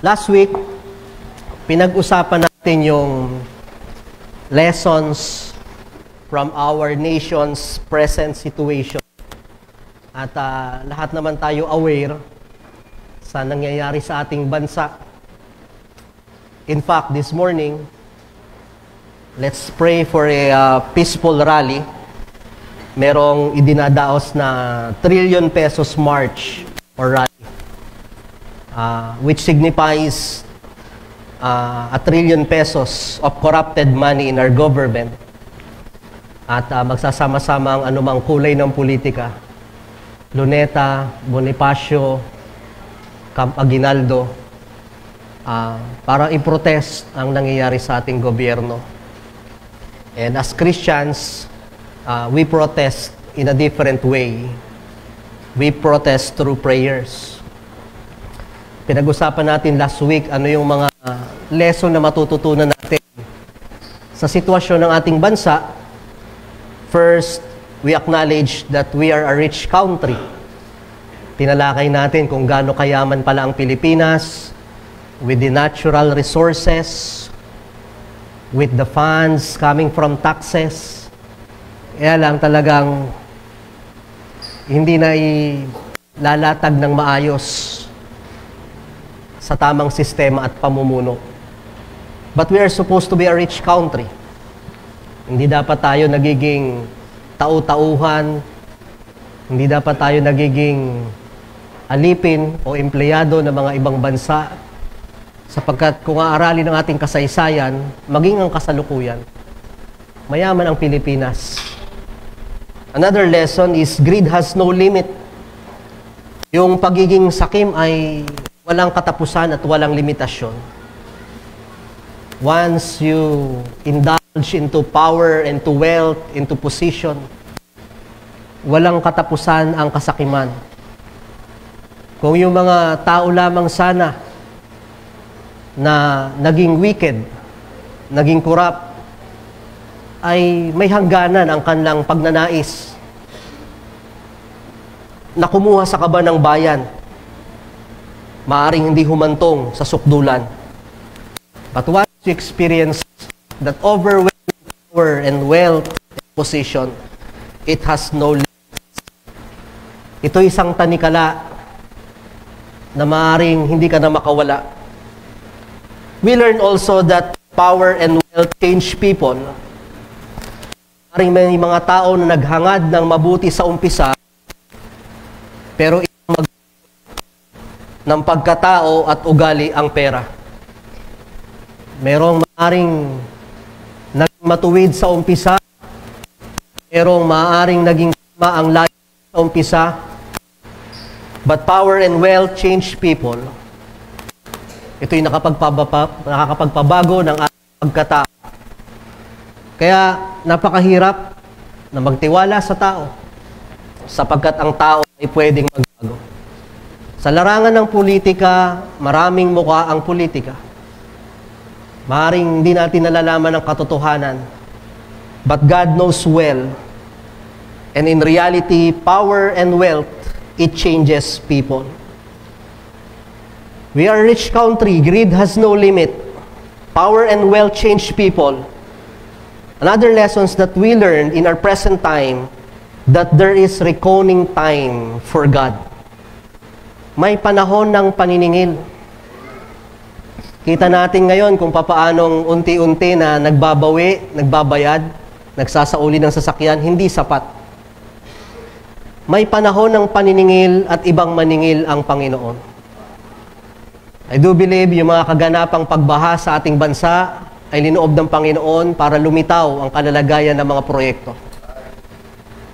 Last week, pinag-usapan natin yung lessons from our nation's present situation. At lahat naman tayo aware sa nangyayari sa ating bansa. In fact, this morning, let's pray for a peaceful rally. Merong idinadaos na trillion pesos march or rally. Which signifies a trillion pesos of corrupted money in our government. At magsasama-sama ang anumang kulay ng politika. Luneta, Bonifacio, Camp Aguinaldo, para i-protest ang nangyayari sa ating gobyerno. And as Christians, we protest in a different way. We protest through prayers. Pinag-usapan natin last week ano yung mga lesson na matututunan natin sa sitwasyon ng ating bansa. First, we acknowledge that we are a rich country. Tinalakay natin kung gaano kayaman pala ang Pilipinas with the natural resources, with the funds coming from taxes. Kaya lang talagang hindi na ilalatag ng maayos sa tamang sistema at pamumuno. But we are supposed to be a rich country. Hindi dapat tayo nagiging tau-tauhan, hindi dapat tayo nagiging alipin o empleyado ng mga ibang bansa, sapagkat kung aaralin ng ating kasaysayan, maging ang kasalukuyan, mayaman ang Pilipinas. Another lesson is greed has no limit. Yung pagiging sakim ay walang katapusan at walang limitasyon. Once you indulge into power, into wealth, into position, walang katapusan ang kasakiman. Kung yung mga tao lamang sana na naging wicked, naging corrupt, ay may hangganan ang kanilang pagnanais na kumuha sa kaba ng bayan, maaring hindi humantong sa sukdulan. But once you experience that overwhelming power and wealth and position, it has no limits. Ito isang tanikala na maaring hindi ka na makawala. We learn also that power and wealth change people. Maaring may mga tao na naghangad ng mabuti sa umpisa, pero ng pagkatao at ugali ang pera. Merong maaring naging matuwid sa umpisa, merong maaring naging tama ang layo sa umpisa, but power and wealth change people. Ito'y nakakapagpabago ng ating pagkatao. Kaya napakahirap na magtiwala sa tao, sapagkat ang tao ay pwedeng magbago. Sa larangan ng politika, maraming mukha ang politika. Maaaring hindi natin nalalaman ang katotohanan. But God knows well. And in reality, power and wealth, it changes people. We are a rich country. Greed has no limit. Power and wealth change people. Another lessons that we learned in our present time, that there is reckoning time for God. May panahon ng paniningil. Kita natin ngayon kung papaanong unti-unti na nagbabawi, nagbabayad, nagsasauli ng sasakyan, hindi sapat. May panahon ng paniningil at ibang maningil ang Panginoon. I do believe yung mga kaganapang pagbaha sa ating bansa ay linoob ng Panginoon para lumitaw ang kalalagayan ng mga proyekto.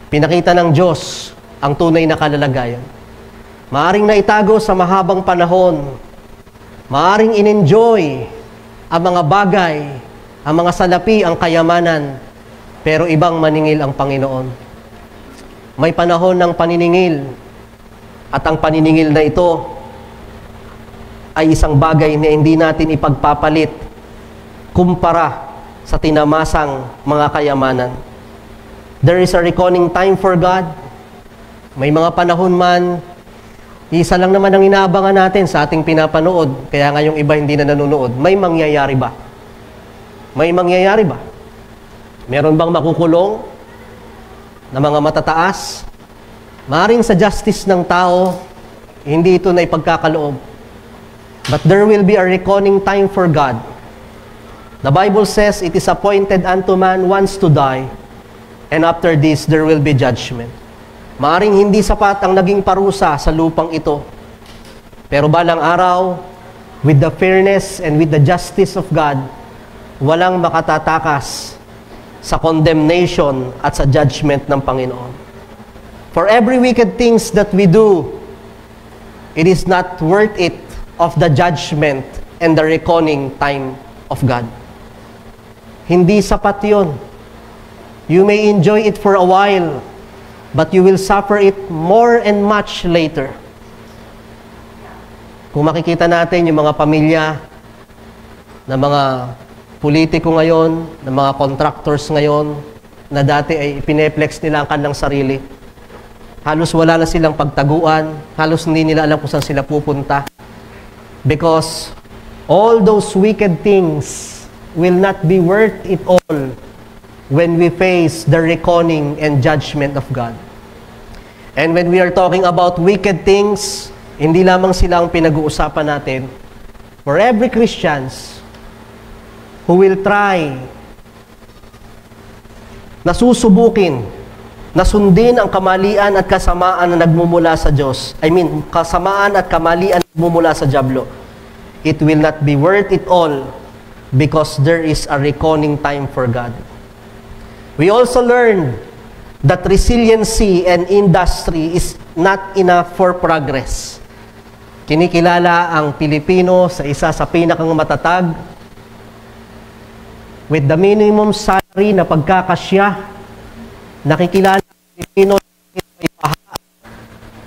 Pinakita ng Diyos ang tunay na kalalagayan. Maaring naitago sa mahabang panahon, maaring in-enjoy ang mga bagay, ang mga salapi, ang kayamanan, pero ibang maningil ang Panginoon. May panahon ng paniningil, at ang paniningil na ito ay isang bagay na hindi natin ipagpapalit kumpara sa tinamasang mga kayamanan. There is a reckoning time for God. May mga panahon man Isa lang naman ang inaabangan natin sa ating pinapanood, kaya nga yung iba hindi na nanonood. May mangyayari ba? May mangyayari ba? Meron bang makukulong na mga matataas? Maaring sa justice ng tao, hindi ito na ipagkakaloob. But there will be a reckoning time for God. The Bible says, it is appointed unto man once to die, and after this, there will be judgment. Maaring hindi sapat ang naging parusa sa lupang ito. Pero balang araw, with the fairness and with the justice of God, walang makatatakas sa condemnation at sa judgment ng Panginoon. For every wicked things that we do, it is not worth it of the judgment and the reckoning time of God. Hindi sapat yun. You may enjoy it for a while, but you will suffer it more and much later. Kung makikita natin yung mga pamilya na mga politiko ngayon, na mga contractors ngayon, na dati ay pineplex nila ang kanilang sarili, halos wala na silang pagtaguan, halos hindi nila alam kung saan sila pupunta. Because all those wicked things will not be worth it all when we face the reckoning and judgment of God. And when we are talking about wicked things, hindi lamang sila ang pinag-uusapan natin. For every Christians who will try na susubukin, na sundin ang kamalian at kasamaan na nagmumula sa Diyos. Kasamaan at kamalian na nagmumula sa dyablo. It will not be worth it all because there is a reckoning time for God. We also learned that resiliency and industry is not enough for progress. Kinikilala ang Pilipino sa isa sa pinakang matatag with the minimum salary na pagkakasya. Nakikilala ang Pilipino may paha,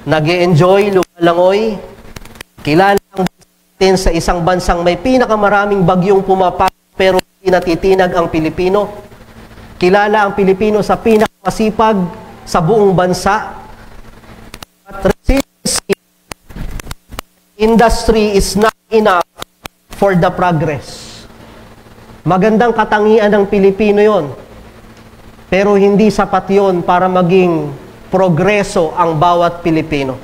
nag-e-enjoy, lumalangoy. Kilala ang natin sa isang bansang may pinakamaraming bagyong pumapasok pero hindi natitinag ang Pilipino. Kilala ang Pilipino sa pinakamasipag sa buong bansa. But resiliency industry is not enough for the progress. Magandang katangian ng Pilipino yon. Pero hindi sapat yon para maging progreso ang bawat Pilipino.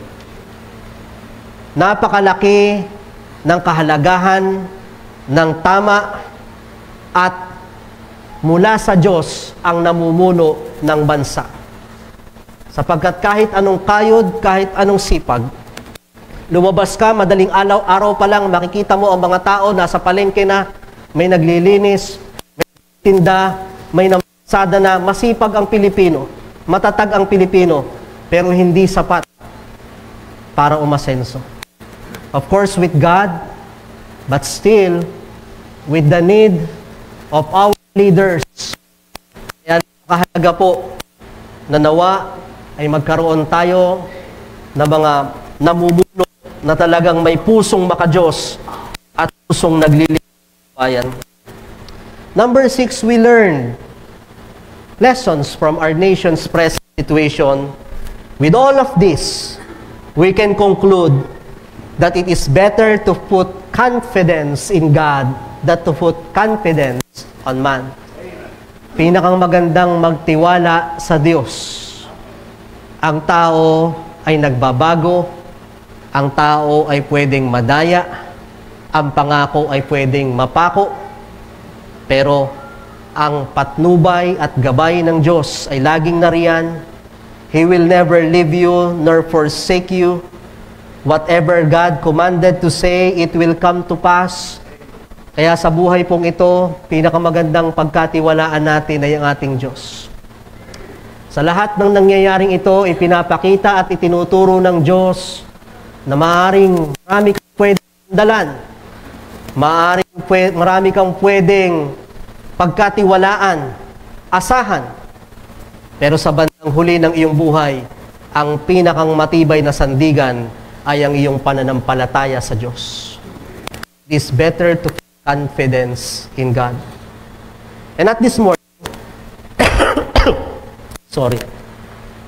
Napakalaki ng kahalagahan ng tama at mula sa Diyos ang namumuno ng bansa. Sapagkat kahit anong kayod, kahit anong sipag, lumabas ka, madaling araw pa lang, makikita mo ang mga tao nasa palengke na, may naglilinis, may tinda, may namasada na, masipag ang Pilipino, matatag ang Pilipino, pero hindi sapat para umasenso. Of course, with God, but still, with the need of our leaders. Kaya nakahalaga po na nawa ay magkaroon tayo ng mga namumuno na talagang may pusong makadiyos at pusong naglilingkuran. Number 6, we learn lessons from our nation's present situation. With all of this, we can conclude that it is better to put confidence in God than to put confidence on man. Pinakang magandang magtiwala sa Diyos. Ang tao ay nagbabago, ang tao ay pwedeng madaya, ang pangako ay pwedeng mapako, pero ang patnubay at gabay ng Diyos ay laging nariyan. He will never leave you nor forsake you. Whatever God commanded to say, it will come to pass. Kaya sa buhay pong ito, pinakamagandang pagkatiwalaan natin ay ang ating Diyos. Sa lahat ng nangyayaring ito, ipinapakita at itinuturo ng Diyos na maaaring marami kang pwedeng dalan. Marami kang pwedeng pagkatiwalaan, asahan. Pero sa bandang huli ng iyong buhay, ang pinakang matibay na sandigan ay ang iyong pananampalataya sa Diyos. It is better to confidence in God. And at this morning,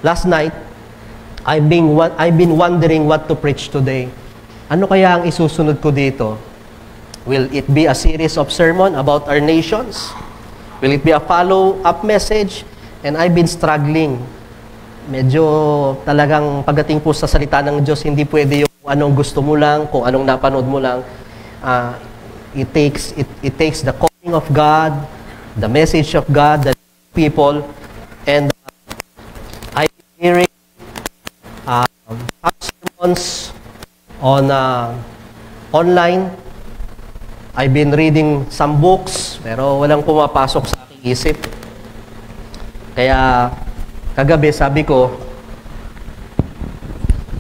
last night, I've been wondering what to preach today. Ano kaya ang isusunod ko dito? Will it be a series of sermon about our nations? Will it be a follow-up message? And I've been struggling. Medyo talagang pagdating po sa salita ng Diyos, hindi pwede yung anong gusto mo lang, kung anong napanood mo lang. It takes the calling of God, the message of God, the people, and I'm hearing some sermons on online. I've been reading some books, pero walang pumapasok sa aking isip. Kaya kagabi sabi ko,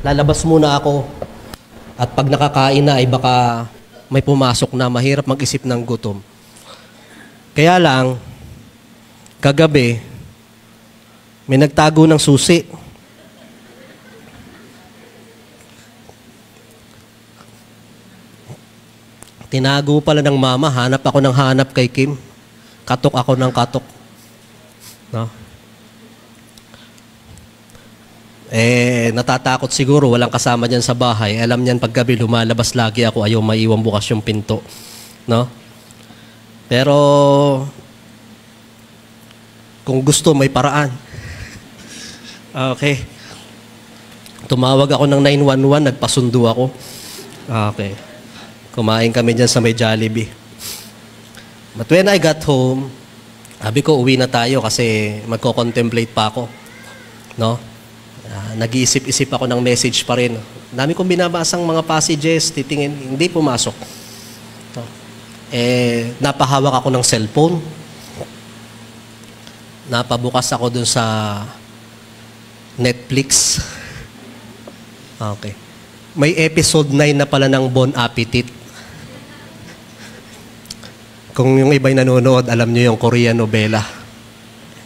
lalabas muna ako at pag nakakain na ay baka may pumasok na, mahirap mag-isip ng gutom. Kaya lang, kagabi, may nagtago ng susi. Tinago pala ng mama, hanap ako ng hanap kay Kim. Katok ako ng katok. No? Natatakot siguro, walang kasama dyan sa bahay. Alam niyan paggabi, lumalabas lagi ako, ayaw maiwan bukas yung pinto. No? Pero, kung gusto, may paraan. Okay. Tumawag ako ng 911, nagpasundo ako. Okay. Kumain kami dyan sa may Jollibee. But when I got home, sabi ko, uwi na tayo kasi magko-contemplate pa ako. No? Nag-iisip-isip ako ng message pa rin. Dami kong binabasang mga passages, titingin, hindi pumasok. No? Napahawak ako ng cellphone. Napabukas ako dun sa Netflix. Okay. May episode 9 na pala ng Bon Appetit. Kung yung iba'y nanonood, alam nyo yung Korean novela.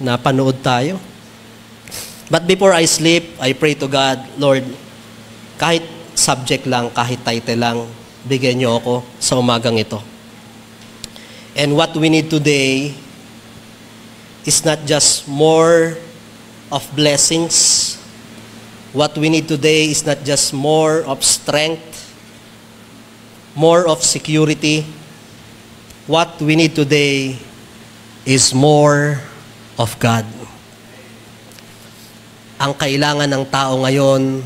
Napanood tayo. But before I sleep, I pray to God, Lord, kahit subject lang, kahit title lang, bigyan nyo ako sa umagang ito. And what we need today is not just more of blessings. What we need today is not just more of strength, more of security. What we need today is more of God. Ang kailangan ng tao ngayon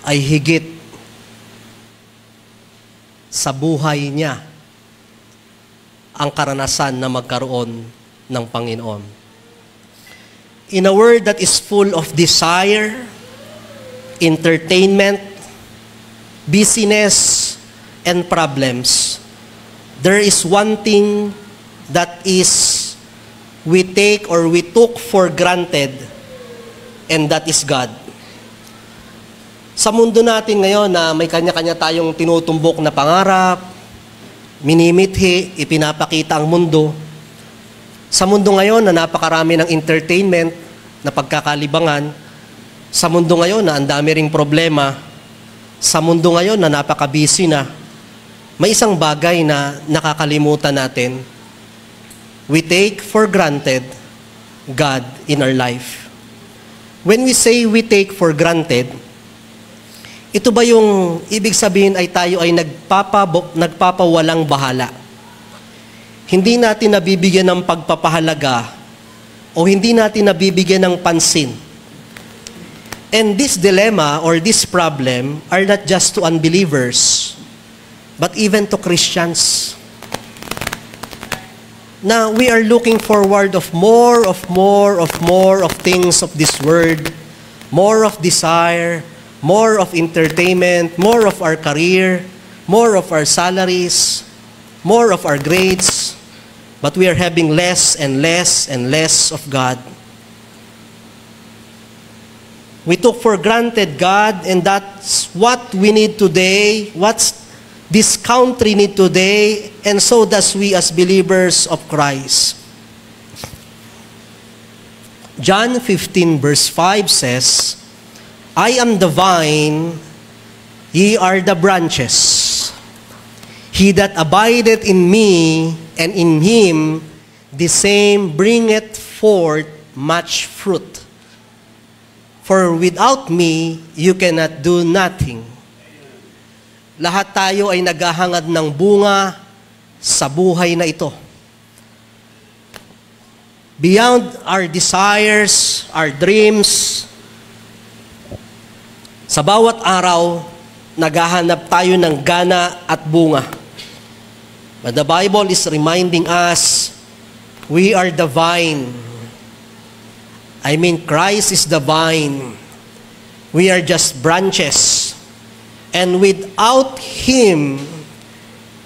ay higit sa buhay niya ang karanasan na magkaroon ng Panginoon. In a world that is full of desire, entertainment, busyness, and problems, there is one thing that is we took for granted, and that is God. Sa mundo natin ngayon na may kanya-kanya tayong tinutumbok na pangarap, minimithi, ipinapakita ang mundo. Sa mundo ngayon na napakarami ng entertainment, na pagkakalibangan, sa mundo ngayon na ang dami ring problema, sa mundo ngayon na napaka-busy na, may isang bagay na nakakalimutan natin. We take for granted God in our life. When we say we take for granted, ito ba yung ibig sabihin ay tayo ay nagpapawalang bahala? Hindi natin nabibigyan ng pagpapahalaga o hindi natin nabibigyan ng pansin. And this dilemma or this problem are not just to unbelievers, but even to Christians. Now, we are looking forward of more of things of this world, more of desire, more of entertainment, more of our career, more of our salaries, more of our grades, but we are having less and less and less of God. We took for granted God, and that's what we need today, what's this country need today, and so does we as believers of Christ. John 15 verse 5 says, I am the vine, ye are the branches. He that abideth in me, and in him, the same bringeth forth much fruit. For without me, you cannot do nothing. Lahat tayo ay naghahangad ng bunga sa buhay na ito. Beyond our desires, our dreams, sa bawat araw, naghahanap tayo ng gana at bunga. But the Bible is reminding us, we are the vine. Christ is the vine. We are just branches. And without Him,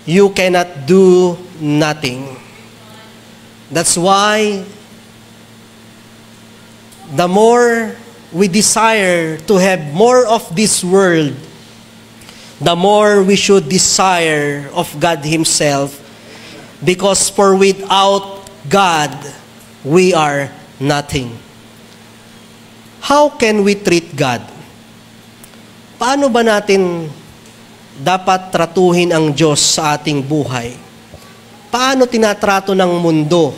you cannot do nothing. That's why the more we desire to have more of this world, the more we should desire of God Himself, because for without God, we are nothing. How can we treat God? Paano ba natin dapat tratuhin ang Diyos sa ating buhay? Paano tinatrato ng mundo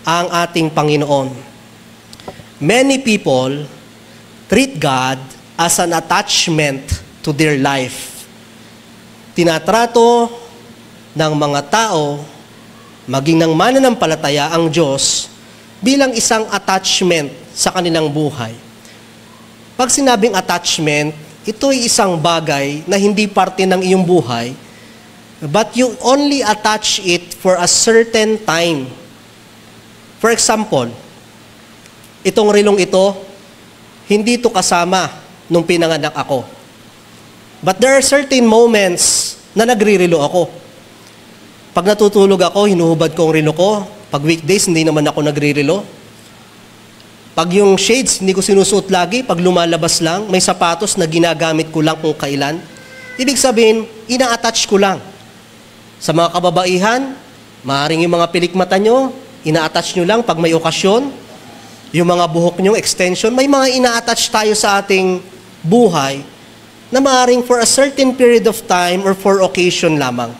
ang ating Panginoon? Many people treat God as an attachment to their life. Tinatrato ng mga tao, maging ng mananampalataya ang Diyos, bilang isang attachment sa kanilang buhay. Pag sinabing attachment, ito ay isang bagay na hindi parte ng iyong buhay, but you only attach it for a certain time. For example, itong relong ito, hindi ito kasama nung pinanganak ako. But there are certain moments na nagrirelo ako. Pag natutulog ako, hinuhubad ko ang relo ko. Pag weekdays, hindi naman ako nagrirelo. Pag yung shades, hindi ko sinusuot lagi. Pag lumalabas lang, may sapatos na ginagamit ko lang kung kailan. Ibig sabihin, ina-attach ko lang. Sa mga kababaihan, maaaring yung mga pilikmata nyo, ina-attach nyo lang pag may okasyon. Yung mga buhok nyo, extension, may mga ina-attach tayo sa ating buhay na maaaring for a certain period of time or for occasion lamang.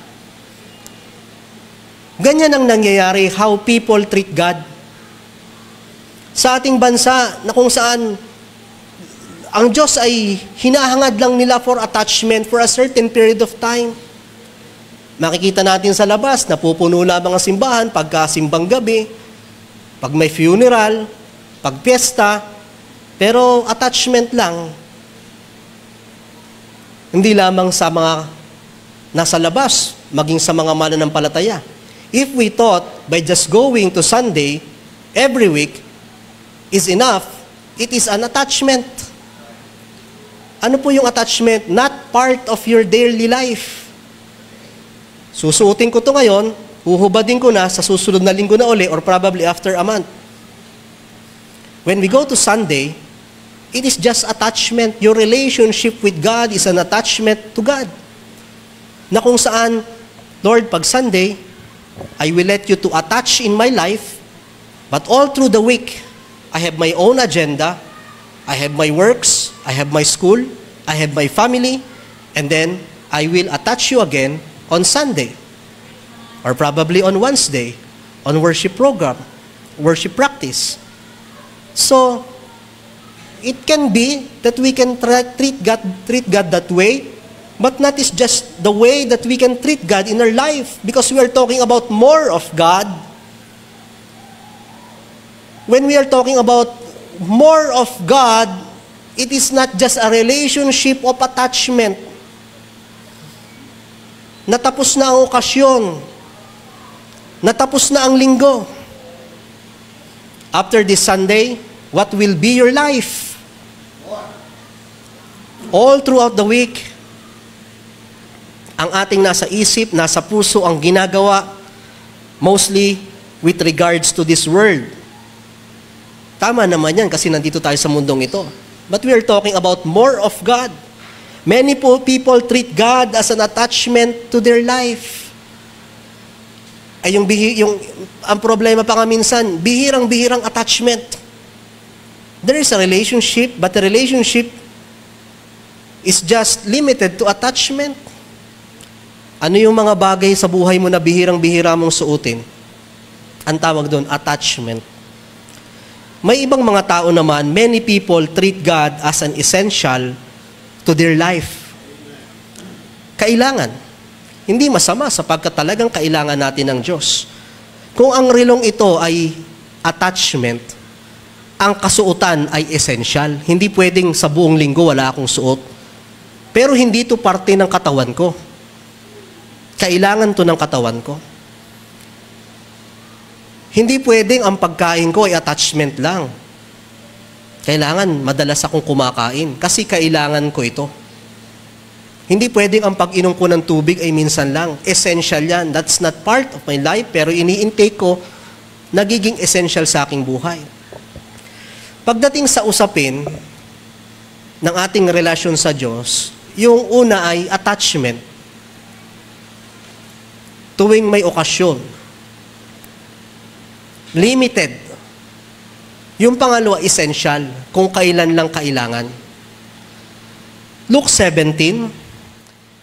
Ganyan ang nangyayari how people treat God. Sa ating bansa, na kung saan ang Diyos ay hinahangad lang nila for attachment for a certain period of time. Makikita natin sa labas, napupuno lamang ang simbahan pagkasimbang gabi, pag may funeral, pag piyesta, pero attachment lang. Hindi lamang sa mga nasa labas, maging sa mga mananampalataya. If we thought by just going to Sunday every week is enough, it is an attachment. Ano po yung attachment? Not part of your daily life. Susuotin ko to ngayon, huhubadin ko na sa susunod na linggo na uli or probably after a month. When we go to Sunday, it is just attachment. Your relationship with God is an attachment to God. Na kung saan, Lord, pag Sunday, I will let you to attach in my life, but all through the week, I have my own agenda, I have my works, I have my school, I have my family, and then I will attach you again on Sunday, or probably on Wednesday, on worship program, worship practice. So, it can be that we can treat God that way, but not is just the way that we can treat God in our life, because we are talking about more of God. When we are talking about more of God, it is not just a relationship of attachment. Natapos na ang okasyon. Natapos na ang linggo. After this Sunday, what will be your life? All throughout the week, ang ating nasa isip, nasa puso, ang ginagawa, mostly with regards to this world. Tama naman yan kasi nandito tayo sa mundong ito. But we are talking about more of God. Many people treat God as an attachment to their life. Ay ang problema pa nga minsan, bihirang-bihirang attachment. There is a relationship, but the relationship is just limited to attachment. Ano yung mga bagay sa buhay mo na bihirang-bihira mong suotin? Ang tawag doon, attachment. May ibang mga tao naman, many people treat God as an essential to their life. Kailangan. Hindi masama sapagkat talagang kailangan natin ng Diyos. Kung ang relong ito ay attachment, ang kasuotan ay essential. Hindi pwedeng sa buong linggo wala akong suot. Pero hindi ito parte ng katawan ko. Kailangan to ng katawan ko. Hindi pwedeng ang pagkain ko ay attachment lang. Kailangan madalas akong kumakain kasi kailangan ko ito. Hindi pwedeng ang pag-inom ko ng tubig ay minsan lang. Essential yan. That's not part of my life, pero ini-intake ko, nagiging essential sa aking buhay. Pagdating sa usapin ng ating relasyon sa Diyos, yung una ay attachment. Tuwing may okasyon. Limited. Yung pangalawa, essential, kung kailan lang kailangan. Luke 17,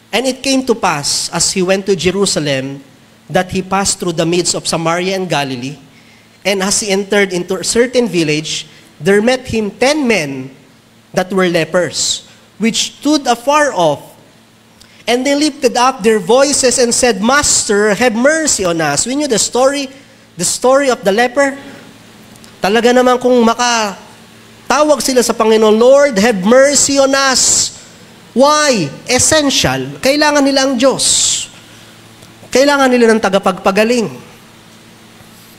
and it came to pass, as he went to Jerusalem, that he passed through the midst of Samaria and Galilee, and as he entered into a certain village, there met him 10 men that were lepers, which stood afar off, and they lifted up their voices and said, Master, have mercy on us. We knew the story of the leper. Talaga naman kung makatawag sila sa Panginoon, Lord, have mercy on us. Why? Essential. Kailangan nila ang Diyos. Kailangan nila ng tagapagpagaling.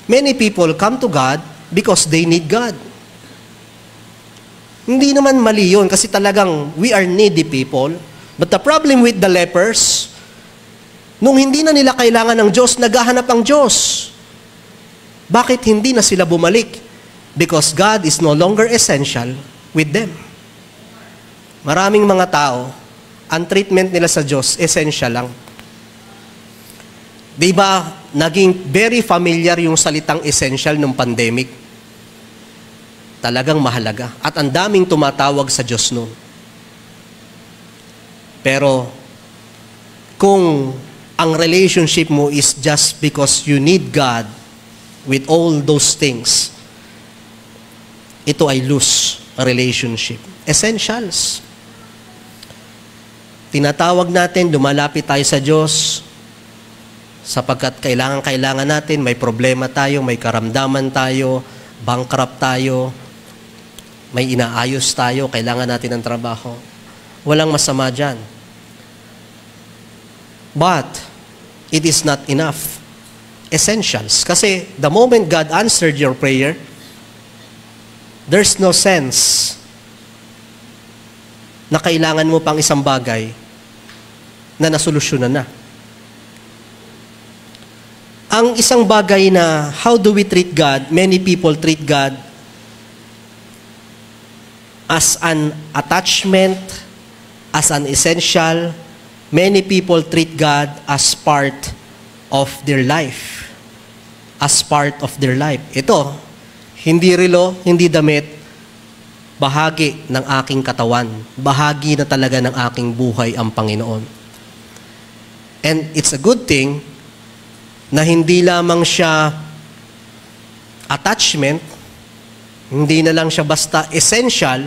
Many people come to God because they need God. Hindi naman mali yun kasi talagang we are needy people. But the problem with the lepers, nung hindi na nila kailangan ng Diyos, naghahanap ang Diyos. Bakit hindi na sila bumalik? Because God is no longer essential with them. Maraming mga tao, ang treatment nila sa Diyos, essential lang. Di ba, naging very familiar yung salitang essential nung pandemic? Talagang mahalaga. At ang daming tumatawag sa Diyos noon. Pero, kung ang relationship mo is just because you need God with all those things, ito ay loose relationship. Essentials. Tinatawag natin, lumalapit tayo sa Diyos sapagkat kailangan natin, may problema tayo, may karamdaman tayo, bankrupt tayo, may inaayos tayo, kailangan natin ng trabaho. Walang masama dyan. But, it is not enough. Essentials. Kasi, the moment God answered your prayer, there's no sense na kailangan mo pang isang bagay na nasolusyonan na. Ang isang bagay na how do we treat God, many people treat God as an attachment, as an essential. Many people treat God as part of their life. As part of their life. Ito, hindi relo, hindi damit, bahagi ng aking katawan. Bahagi na talaga ng aking buhay ang Panginoon. And it's a good thing na hindi lamang siya attachment, hindi na lang siya basta essential,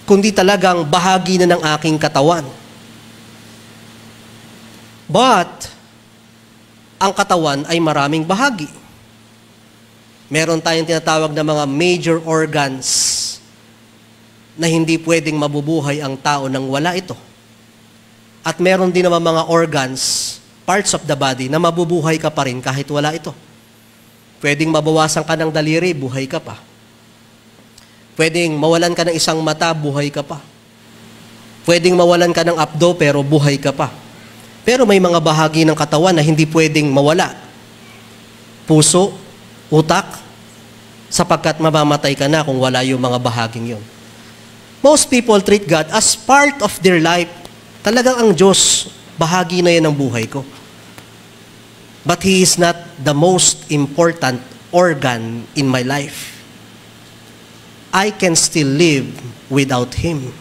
kundi talagang bahagi na ng aking katawan. But, ang katawan ay maraming bahagi. Meron tayong tinatawag na mga major organs na hindi pwedeng mabubuhay ang tao nang wala ito. At meron din naman mga organs, parts of the body, na mabubuhay ka pa rin kahit wala ito. Pwedeng mabawasan ka ng daliri, buhay ka pa. Pwedeng mawalan ka ng isang mata, buhay ka pa. Pwedeng mawalan ka ng abdo, pero buhay ka pa. Pero may mga bahagi ng katawan na hindi pwedeng mawala. Puso, utak, sapagkat mamamatay ka na kung wala yung mga bahaging yun. Most people treat God as part of their life. Talagang ang Diyos, bahagi na yan ng buhay ko. But He is not the most important organ in my life. I can still live without Him.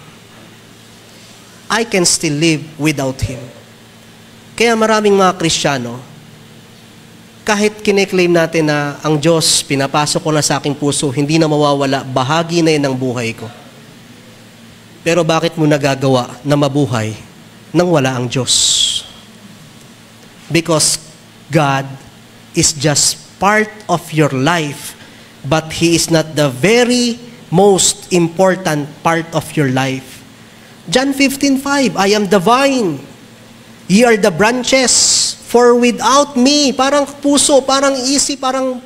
I can still live without Him. Kaya maraming mga Kristiyano, kahit kine-claim natin na ang Diyos, pinapasok ko na sa aking puso, hindi na mawawala, bahagi na yan ng buhay ko. Pero bakit mo nagagawa na mabuhay nang wala ang Diyos? Because God is just part of your life, but He is not the very most important part of your life. John 15:5, I am the vine, ye are the branches. For without me, parang puso, parang isip, parang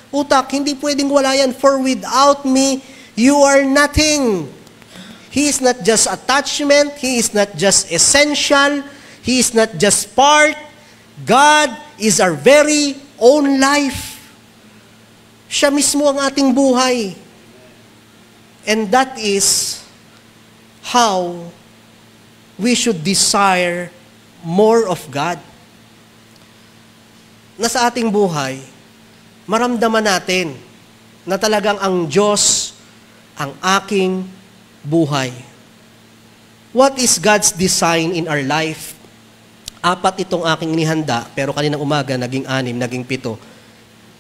utak, hindi pwedeng wala yan. For without me, you are nothing. He is not just attachment, He is not just essential, He is not just part. God is our very own life. Siya mismo ang ating buhay. And that is how we should desire more of God. Na sa ating buhay, maramdaman natin na talagang ang Diyos ang aking buhay. What is God's design in our life? 4 itong aking inihanda, pero kaninang umaga naging 6, naging 7.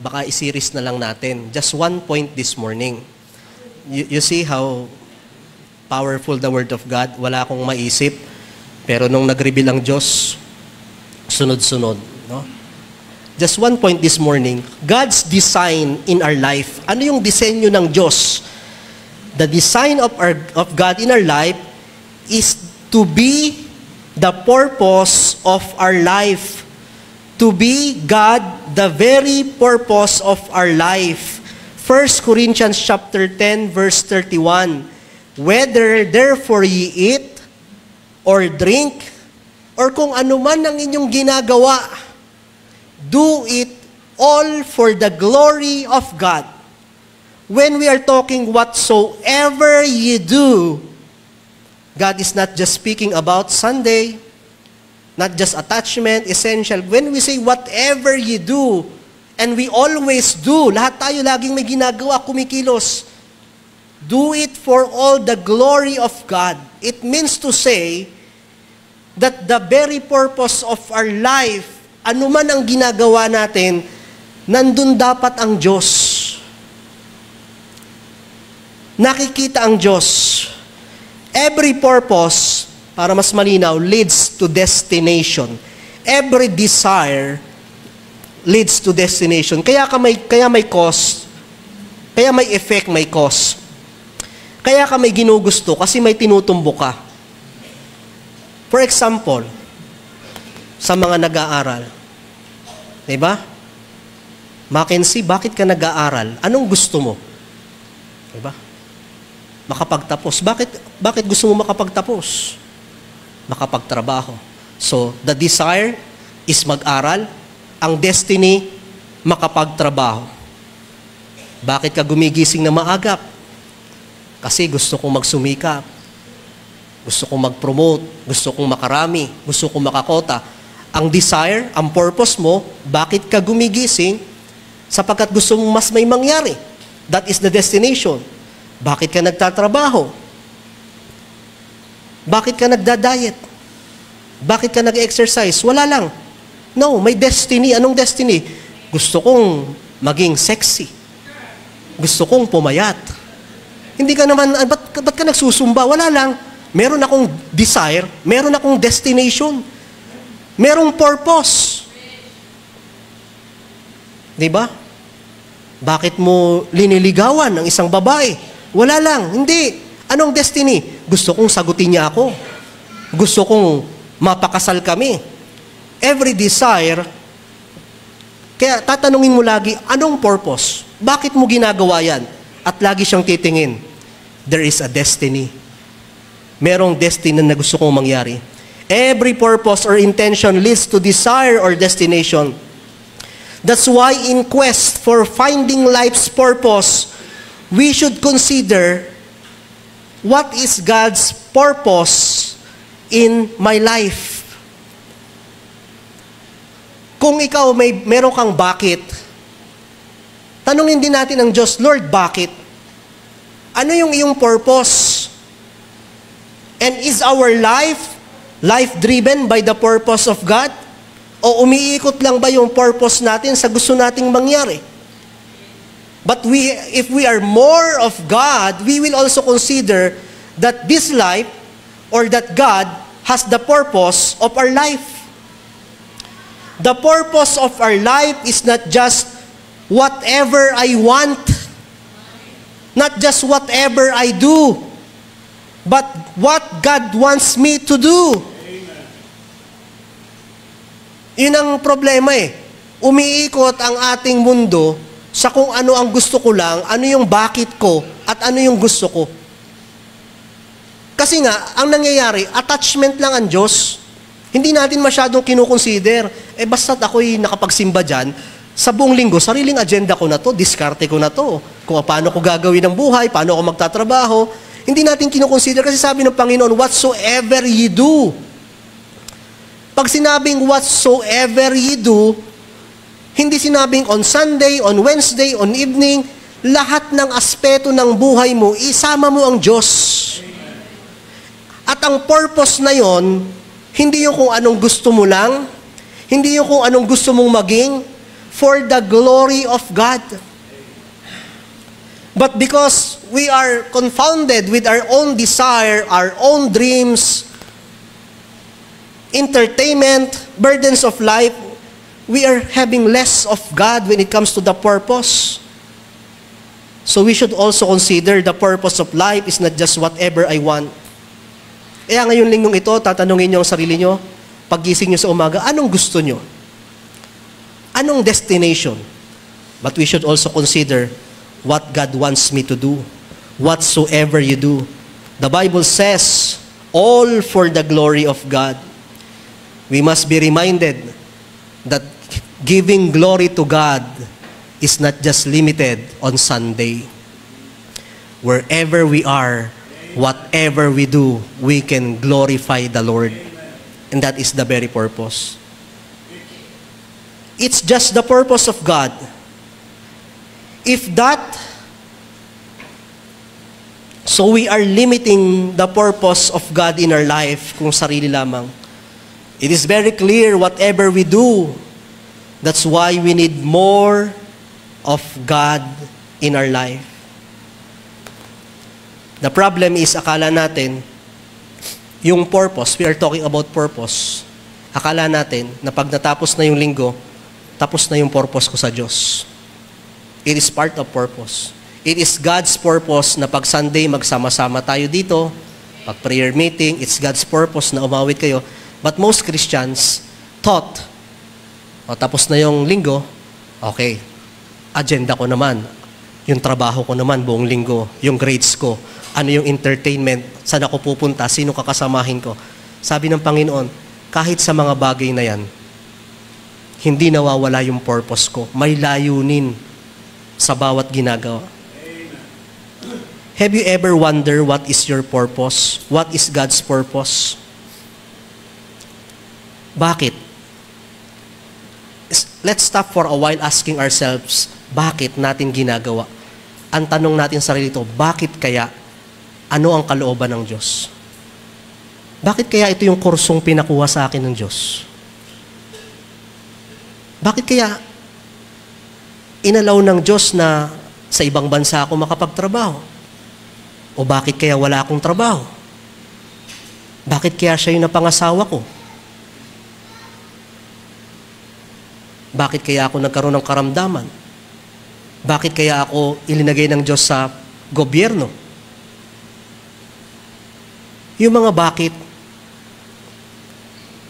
Baka isiris na lang natin. Just one point this morning. You see how powerful the Word of God? Wala akong maisip, pero nung nag-reveal ang Diyos, sunod-sunod. No? Just one point this morning, God's design in our life. Ano yung disenyo ng Diyos? The design of God in our life is to be the purpose of our life. To be God, the very purpose of our life. 1 Corinthians chapter 10, verse 31. Whether therefore ye eat, or drink, or kung ano man ang inyong ginagawa, do it all for the glory of God. When we are talking whatsoever ye do, God is not just speaking about Sunday, not just attachment, essential. When we say whatever ye do, and we always do, lahat tayo laging may ginagawa, kumikilos, do it for all the glory of God. It means to say that the very purpose of our life, anuman ang ginagawa natin, nandun dapat ang Diyos. Nakikita ang Diyos. Every purpose, para mas malinaw, leads to destination. Every desire leads to destination. Kaya may cause, kaya may effect, may cause. Kaya ka may ginugusto kasi may tinutumbo ka. For example, sa mga nag-aaral, diba? Mackenzie, bakit ka nag-aaral? Anong gusto mo? Diba? Makapagtapos. Bakit gusto mo makapagtapos? Makapagtrabaho. So, the desire is mag-aral. Ang destiny, makapagtrabaho. Bakit ka gumigising na maagap? Kasi gusto kong magsumikap. Gusto kong mag-promote. Gusto kong makarami. Gusto kong makakota. Ang desire, ang purpose mo, bakit ka gumigising? Sapagkat gusto mong mas may mangyari. That is the destination. Bakit ka nagtatrabaho? Bakit ka nagda-diet? Bakit ka nag-exercise? Wala lang. No, may destiny. Anong destiny? Gusto kong maging sexy. Gusto kong pumayat. Hindi ka naman, ba't ka nagsusumba? Wala lang. Meron akong desire, meron akong destination. Merong purpose. Diba? Bakit mo liniligawan ng isang babae? Wala lang. Hindi. Anong destiny? Gusto kong sagutin niya ako. Gusto kong mapakasal kami. Every desire, kaya tatanungin mo lagi, anong purpose? Bakit mo ginagawa yan? At lagi siyang titingin. There is a destiny. Merong destiny na gusto kong mangyari. Every purpose or intention leads to desire or destination. That's why in quest for finding life's purpose, we should consider what is God's purpose in my life. Kung ikaw meron kang bakit, tanungin din natin ang Diyos, Lord, bakit? Ano yung iyong purpose? And is our life driven by the purpose of God? O umiikot lang ba yung purpose natin sa gusto nating mangyari? But if we are more of God, we will also consider that this life or that God has the purpose of our life. The purpose of our life is not just whatever I want, not just whatever I do, but what God wants me to do. Yun ang problema eh. Umiikot ang ating mundo sa kung ano ang gusto ko lang, ano yung bakit ko, at ano yung gusto ko. Kasi nga, ang nangyayari, attachment lang ang Diyos. Hindi natin masyadong kinukonsider. Basta't ako'y nakapagsimba dyan, sa buong linggo, sariling agenda ko na to, diskarte ko na to. Kung paano ko gagawin ang buhay, paano ako magtatrabaho. Hindi natin kinukonsider kasi sabi ng Panginoon, whatsoever ye do. Pag sinabing whatsoever ye do, hindi sinabing on Sunday, on Wednesday, on evening, lahat ng aspeto ng buhay mo, isama mo ang Diyos. At ang purpose na yon, hindi yung kung anong gusto mo lang, hindi yung kung anong gusto mong maging, for the glory of God. But because we are confounded with our own desire, our own dreams, entertainment, burdens of life, we are having less of God when it comes to the purpose. So we should also consider the purpose of life is not just whatever I want. Kaya ngayon linggong ito, tatanungin niyo ang sarili niyo, paggising niyo sa umaga, anong gusto niyo? Anong destination? But we should also consider what God wants me to do. Whatsoever you do. The Bible says, all for the glory of God. We must be reminded that giving glory to God is not just limited on Sunday. Wherever we are, whatever we do, we can glorify the Lord. And that is the very purpose. It's just the purpose of God. If that, so we are limiting the purpose of God in our life kung sarili lamang. It is very clear whatever we do, that's why we need more of God in our life. The problem is, akala natin, yung purpose, we are talking about purpose, akala natin na pag natapos na yung linggo, tapos na yung purpose ko sa Diyos. It is part of purpose. It is God's purpose na pag Sunday magsama-sama tayo dito, pag prayer meeting, it's God's purpose na umawit kayo. But most Christians thought, tapos na yung linggo, okay, agenda ko naman, yung trabaho ko naman buong linggo, yung grades ko, ano yung entertainment, saan ako pupunta, sino kakasamahin ko. Sabi ng Panginoon, kahit sa mga bagay na yan, hindi nawawala yung purpose ko. May layunin sa bawat ginagawa. Have you ever wondered what is your purpose? What is God's purpose? Bakit? Let's stop for a while asking ourselves, bakit natin ginagawa? Ang tanong natin sa sarili ito, bakit kaya? Ano ang kalooban ng Diyos? Bakit kaya ito yung kursong pinakuha sa akin ng Diyos? Bakit kaya inalaw ng Diyos na sa ibang bansa ako makapagtrabaho? O bakit kaya wala akong trabaho? Bakit kaya siya yung napangasawa ko? Bakit kaya ako nagkaroon ng karamdaman? Bakit kaya ako ilinagay ng Diyos sa gobyerno? Yung mga bakit.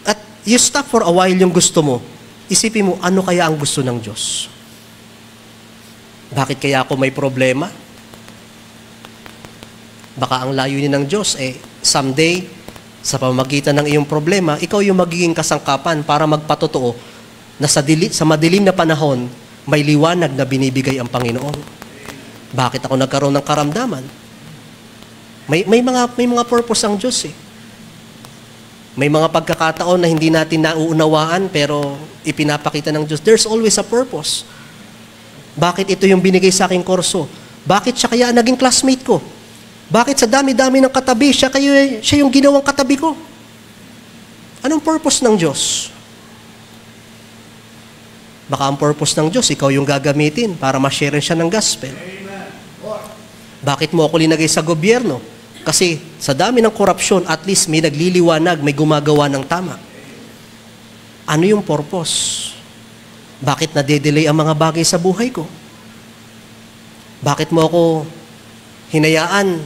At you stop for a while yung gusto mo. Isipin mo, ano kaya ang gusto ng Diyos? Bakit kaya ako may problema? Baka ang layunin ng Diyos, someday, sa pamamagitan ng iyong problema, ikaw yung magiging kasangkapan para magpatotoo na sa madilim na panahon, may liwanag na binibigay ang Panginoon. Bakit ako nagkaroon ng karamdaman? May mga purpose ang Diyos eh. May mga pagkakataon na hindi natin nauunawaan pero ipinapakita ng Diyos. There's always a purpose. Bakit ito yung binigay sa aking kurso? Bakit siya kaya naging classmate ko? Bakit sa dami-dami ng katabi, siya yung ginawang katabi ko? Anong purpose ng Diyos? Baka ang purpose ng Diyos, ikaw yung gagamitin para ma-share siya ng gospel. Bakit mo ako linagay sa gobyerno? Kasi sa dami ng korupsyon, at least may nagliliwanag, may gumagawa ng tama. Ano yung purpose? Bakit nade-delay ang mga bagay sa buhay ko? Bakit mo ako hinayaan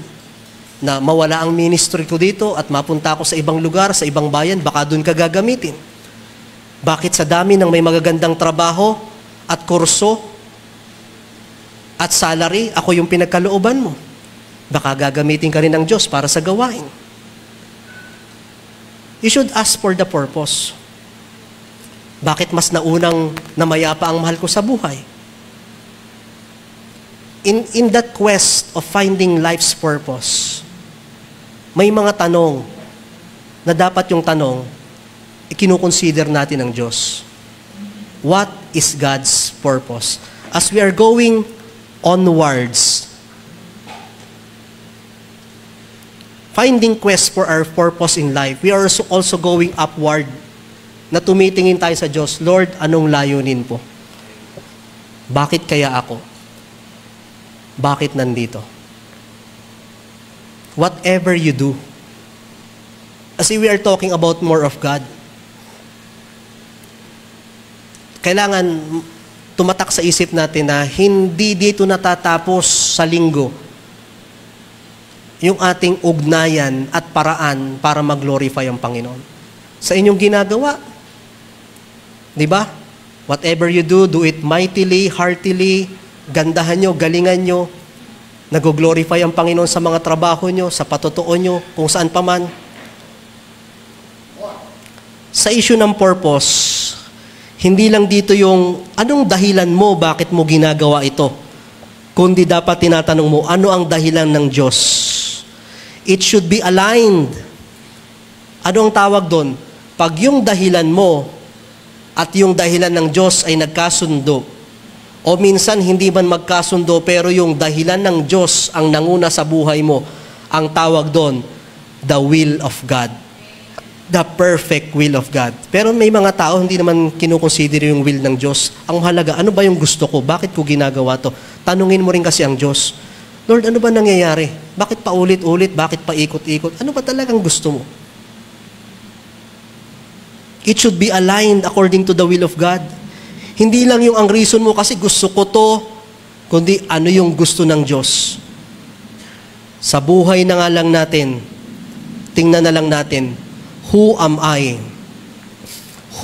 na mawala ang ministry ko dito at mapunta ako sa ibang lugar, sa ibang bayan, baka doon ka gagamitin? Bakit sa dami ng may magagandang trabaho at kurso at salary, ako yung pinagkalooban mo? Baka gagamitin ka rin ng Diyos para sa gawain. You should ask for the purpose. Bakit mas naunang namayapa ang mahal ko sa buhay? In that quest of finding life's purpose, may mga tanong na dapat yung tanong, ikinukonsider natin ng Diyos. What is God's purpose? As we are going onwards, finding quest for our purpose in life, we are also going upward na tumitingin tayo sa Diyos. Lord, anong layunin po? Bakit kaya ako? Bakit nandito? Whatever you do, as we are talking about more of God, kailangan tumatak sa isip natin na hindi dito natatapos sa linggo yung ating ugnayan at paraan para mag-glorify ang Panginoon. Sa inyong ginagawa, di ba? Whatever you do, do it mightily, heartily, gandahan nyo, galingan nyo, nag-glorify ang Panginoon sa mga trabaho nyo, sa patotoo nyo, kung saan pa man. Sa issue ng purpose, hindi lang dito yung anong dahilan mo, bakit mo ginagawa ito, kundi dapat tinatanong mo, ano ang dahilan ng Diyos? It should be aligned. Ano ang tawag doon? Pag yung dahilan mo at yung dahilan ng Diyos ay nagkasundo, o minsan hindi man magkasundo, pero yung dahilan ng Diyos ang nanguna sa buhay mo, ang tawag doon, the will of God. The perfect will of God. Pero may mga tao, hindi naman kinukonsider yung will ng Diyos. Ang mahalaga, ano ba yung gusto ko? Bakit ko ginagawa to? Tanungin mo rin kasi ang Diyos, Lord, ano ba nangyayari? Bakit pa ulit-ulit? Bakit pa ikot-ikot? Ano ba talagang gusto mo? It should be aligned according to the will of God. Hindi lang yung ang reason mo kasi gusto ko to, kundi ano yung gusto ng Diyos. Sa buhay na nga lang natin, tingnan na lang natin, who am I?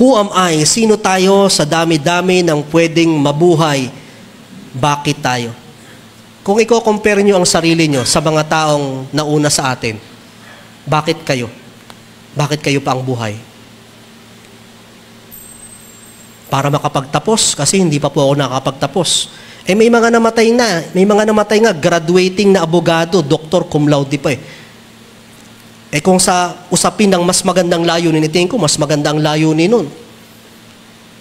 Who am I? Sino tayo sa dami-dami ng pwedeng mabuhay? Bakit tayo? Kung i-compare nyo ang sarili nyo sa mga taong nauna sa atin, bakit kayo? Bakit kayo pa ang buhay? Para makapagtapos, kasi hindi pa po ako nakakapagtapos. Eh may mga namatay na, may mga namatay nga, graduating na abogado, doktor, cum laude pa eh. Eh kung sa usapin ng mas magandang layunin, itingin ko, mas magandang layunin nun.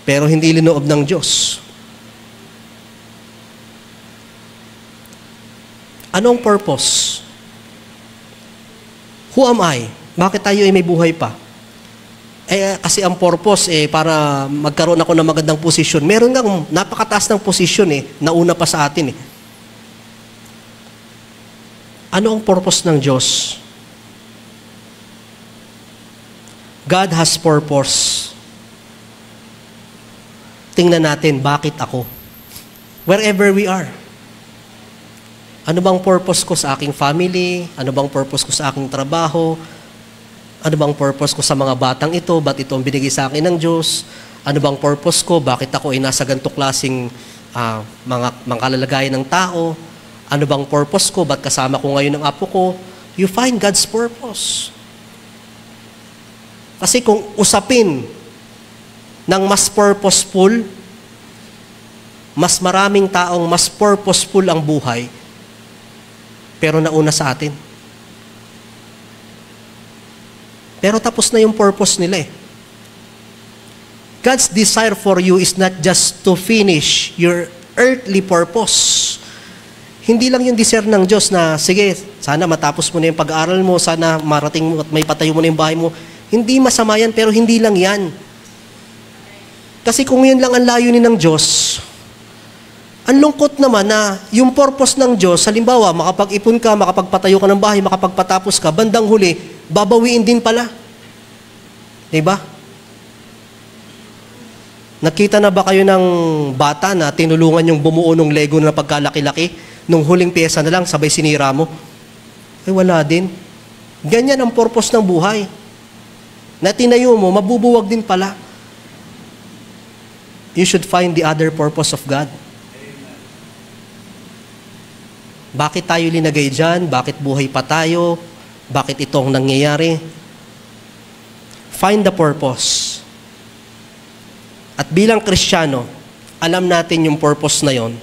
Pero hindi linoob ng Diyos. Anong purpose? Who am I? Bakit tayo ay may buhay pa? Eh, kasi ang purpose, para magkaroon ako ng magandang posisyon. Meron nga napakataas ng posisyon, nauna pa sa atin. Ano ang purpose ng Diyos? God has purpose. Tingnan natin, bakit ako? Wherever we are. Ano bang purpose ko sa aking family? Ano bang purpose ko sa aking trabaho? Ano bang purpose ko sa mga batang ito? Ba't ito ang binigay sa akin ng Diyos? Ano bang purpose ko? Bakit ako ay nasa ganito klaseng mga kalalagayan ng tao? Ano bang purpose ko? Ba't kasama ko ngayon ang apo ko? You find God's purpose. Kasi kung usapin ng mas purposeful, mas maraming taong mas purposeful ang buhay, pero nauna sa atin. Pero tapos na yung purpose nila eh. God's desire for you is not just to finish your earthly purpose. Hindi lang yung desire ng Diyos na, sige, sana matapos mo na yung pag-aaral mo, sana marating mo at may patayo mo na yung bahay mo. Hindi masama yan, pero hindi lang yan. Kasi kung yun lang ang layunin ng Diyos, ang lungkot naman na yung purpose ng Diyos, halimbawa, makapag-ipon ka, makapagpatayo ka ng bahay, makapagpatapos ka, bandang huli, babawiin din pala. Diba? Nakita na ba kayo ng bata na tinulungan yung bumuo ng Lego na pagkalaki-laki? Nung huling pyesa na lang, sabay sinira mo? Ay, wala din. Ganyan ang purpose ng buhay. Na tinayo mo, mabubuwag din pala. You should find the other purpose of God. Bakit tayo linagay dyan? Bakit buhay pa tayo? Bakit itong nangyayari? Find the purpose. At bilang Kristiyano, alam natin yung purpose na yon.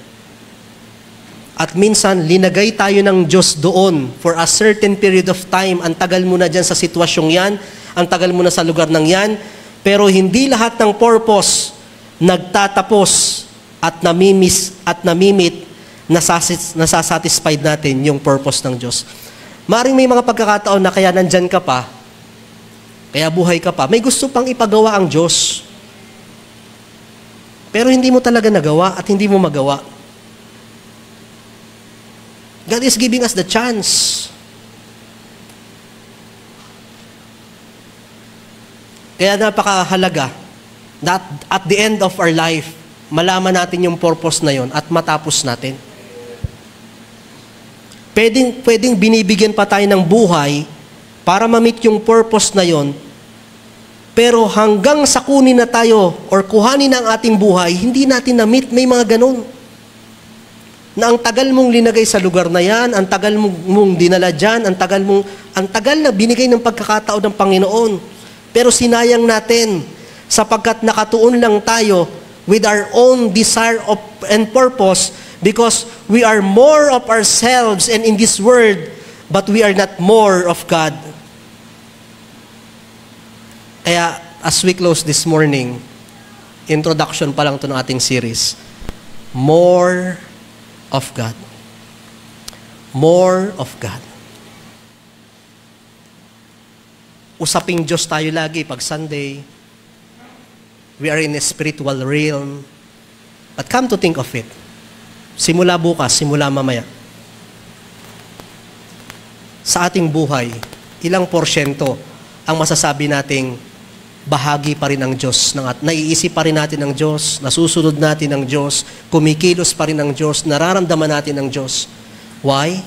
At minsan, linagay tayo ng Diyos doon for a certain period of time. Ang tagal mo na dyan sa sitwasyong yan, ang tagal mo na sa lugar ng yan, pero hindi lahat ng purpose nagtatapos at namimit, nasasatisfied natin yung purpose ng Diyos. Maring may mga pagkakataon na kaya nandyan ka pa, kaya buhay ka pa, may gusto pang ipagawa ang Diyos. Pero hindi mo talaga nagawa at hindi mo magawa. God is giving us the chance. Kaya napakahalaga that at the end of our life, malaman natin yung purpose na yon at matapos natin. Pwedeng binibigyan pa tayo ng buhay para ma-meet yung purpose na yon, pero hanggang sa kunin na tayo or kuhanin ang ating buhay, hindi natin na-meet. May mga ganun. Na ang tagal mong linagay sa lugar na yan, ang tagal mong dinala dyan, ang tagal na binigay ng pagkakataon ng Panginoon. Pero sinayang natin sapagkat nakatuon lang tayo with our own desire and purpose because we are more of ourselves and in this world, but we are not more of God. Kaya, as we close this morning, introduction pa lang ito ng ating series, more of God. More of God. Usaping Diyos tayo lagi pag Sunday. We are in a spiritual realm. But come to think of it, simula bukas, simula mamaya, sa ating buhay, ilang porsyento ang masasabi nating bahagi pa rin ng Diyos, naiisip pa rin natin ng Diyos, nasusunod natin ng Diyos, kumikilos pa rin ng Diyos, nararamdaman natin ng Diyos. Why?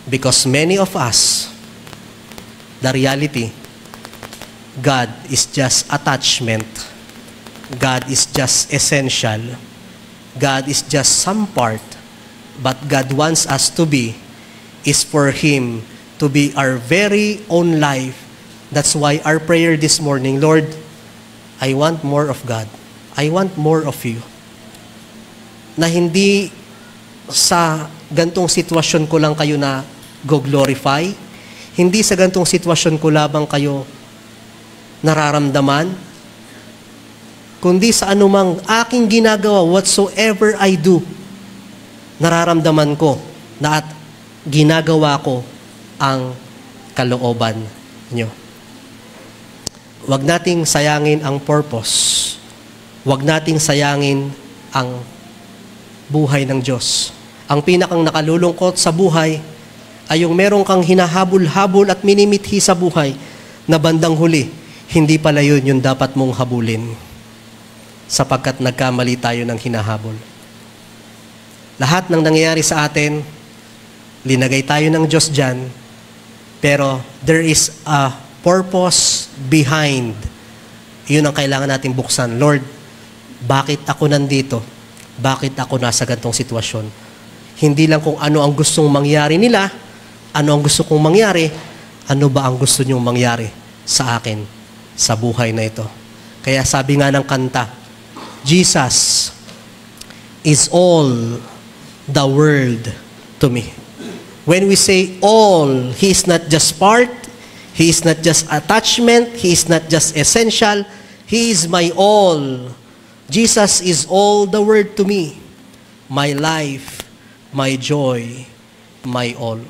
Because many of us, the reality, God is just attachment. God is just essential. God is just some part. But God wants us to be, is for Him to be our very own life. That's why our prayer this morning, Lord, I want more of God. I want more of You. Na hindi sa gantong sitwasyon ko lang kayo na go-glorify, hindi sa gantong sitwasyon ko labang kayo nararamdaman, kundi sa anumang aking ginagawa, whatsoever I do, nararamdaman ko na at ginagawa ko ang kalooban niyo. Huwag nating sayangin ang purpose. Huwag nating sayangin ang buhay ng Diyos. Ang pinakang nakalulungkot sa buhay ay yung merong kang hinahabol-habol at minimithi sa buhay na bandang huli, hindi pala yun yung dapat mong habulin sapagkat nagkamali tayo ng hinahabol. Lahat ng nangyayari sa atin, linagay tayo ng Diyos dyan, pero there is a purpose behind. Yun ang kailangan natin buksan. Lord, bakit ako nandito? Bakit ako nasa ganitong sitwasyon? Hindi lang kung ano ang gustong mangyari nila, ano ang gusto kong mangyari, ano ba ang gusto niyong mangyari sa akin, sa buhay na ito. Kaya sabi nga ng kanta, Jesus is all the world to me. When we say all, He is not just part, He is not just attachment, He is not just essential, He is my all. Jesus is all the world to me. My life, my joy, my all.